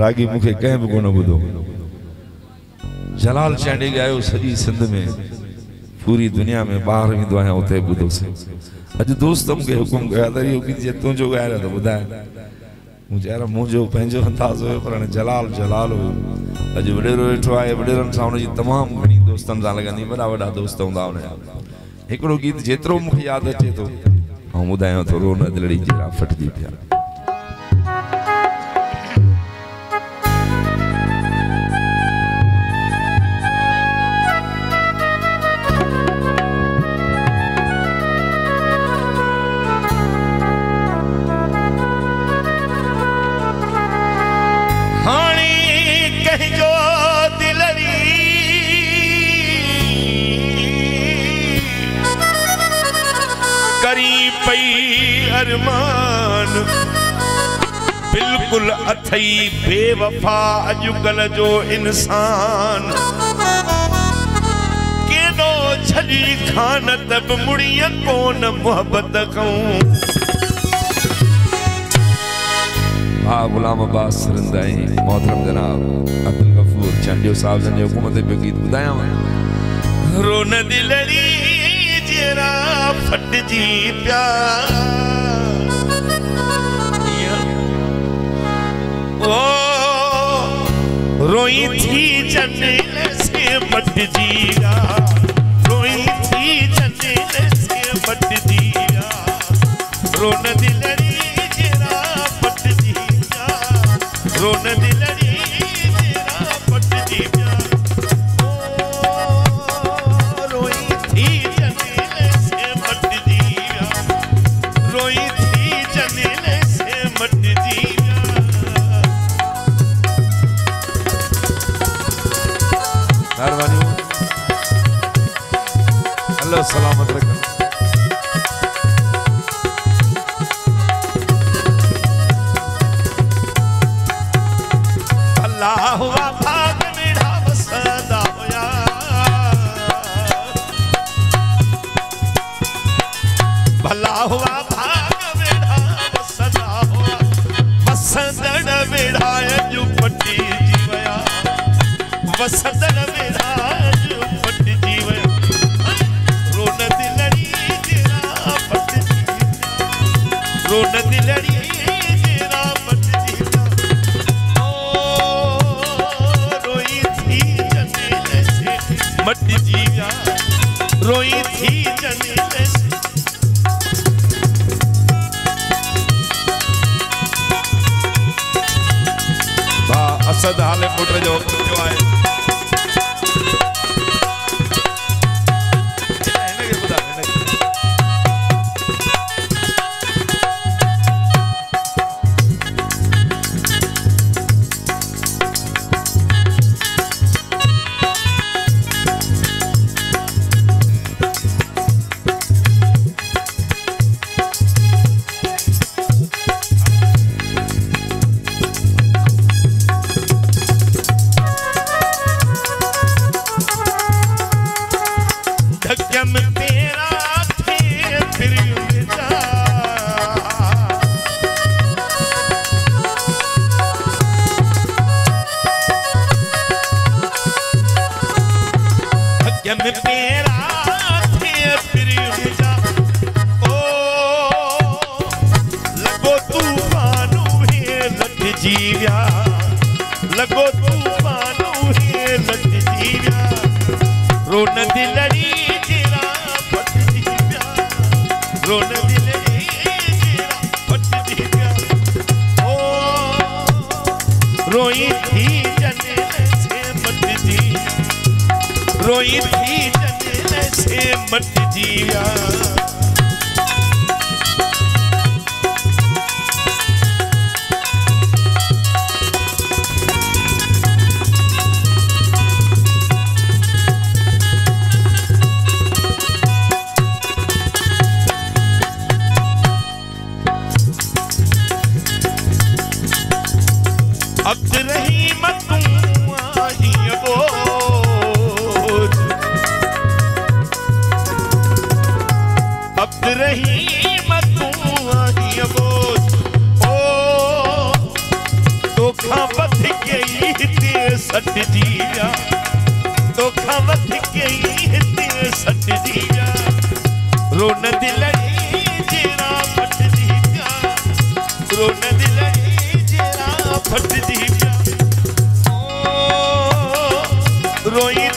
रागी मुखे कहीं भी कोन बुधो जलाल चांडी गायो सजी सिंध में पूरी दुनिया में बाहर विंदो आया उते बुधो से अज दोस्त मुखे हुकुम कया त इहो गीत जे तुंहिंजो ॻाइण त ॿुधाए मुझे यार मुझो पंहिंजो अंदाज़ हो पर जलाल जलाल हो अज वडेरो वेठो आहे वडेरनि सां उनजी तमामु घणी दोस्तनि सां लॻंदी वॾा वॾा दोस्त हूंदा उनजा हिकिड़ो गीत जेतिरो मूंखे यादि अचे थो ऐं ॿुधायां थो रोन दिलड़ी जहिड़ा फटजी पिया अरमान बिल्कुल अथई बेवफा अजुकल जो इंसान केनो छड़ी खान तब मुड़िया कोन मोहब्बत कहूं गुलाम अब्बास सरंदाई मोहतरम जनाब अब्दुल गफूर चांडियो साहब जन हुकूमत पे गीत बुधाया रोन दिलड़ी जेरा फटजी प्या ओ रोई थी जन्नत से मट जीरा रोई थी जन्नत से मट जीरा रोन दिलड़ी जेरा फट जीरा रोन दिलड़ी जेरा फट जीरा ओ रोई थी जन्नत से मट जीरा रोई थी जन्नत से मट जीरा अल्लाह सलामत रखे अल्लाह हुआ भाग मेरा वसदा होया भला हुआ भाग मेरा वसदा होया वसदड़ मेरा जो पट्टी जीवया वसदड़ मेरा जो पट्टी जीवया रोन दिलड़ी जेरा फट जीरा रोन दिलड़ी जेरा फट जीरा ओ रोई थी जन्नत से मट जीरा रोई थी जन्नत से बा असद हाले पुट जो जो आए लगो तूफानू है लग जीव्या रोन दिलड़ी जेरा फट जीव्या रोन दिलड़ी जेरा फट जीव्या ओ रोई थी जन्नत से मट जीव्या रोई थी जन्नत से मट जीव्या अब रही मत आई बोझ अब रही मत आई बोझ ओ धोखा बथ सट दिया धोखा वध के हिते सट दिया रोन दिलड़ी जेरा फट दिया रोन दिलड़ी जेरा फट दिया रोई